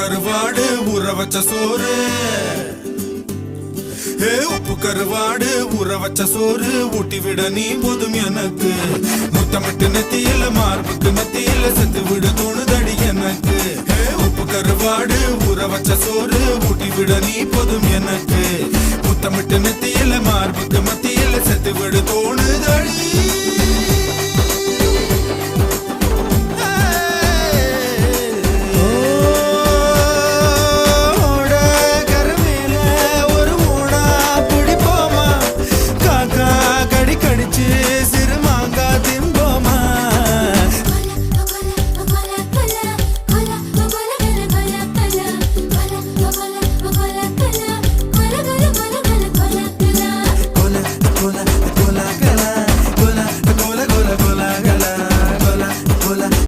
கருவாடு ஊற வச்ச சோறு, உப்பு கருவாடு ஊற வச்ச சோறு ஊட்டி விட நீ போதும் எனக்கு. முத்தமிட்டு நெத்தியில மார்புக்கு மத்தியில செத்து விட தோணுதடி எனக்கு. உப்பு கருவாடு ஊற வச்ச சோறு ஊட்டி விட நீ போதும் எனக்கு. முத்தமிட்டு நெத்தியில மார்புக்கு மத்தியில செத்து விட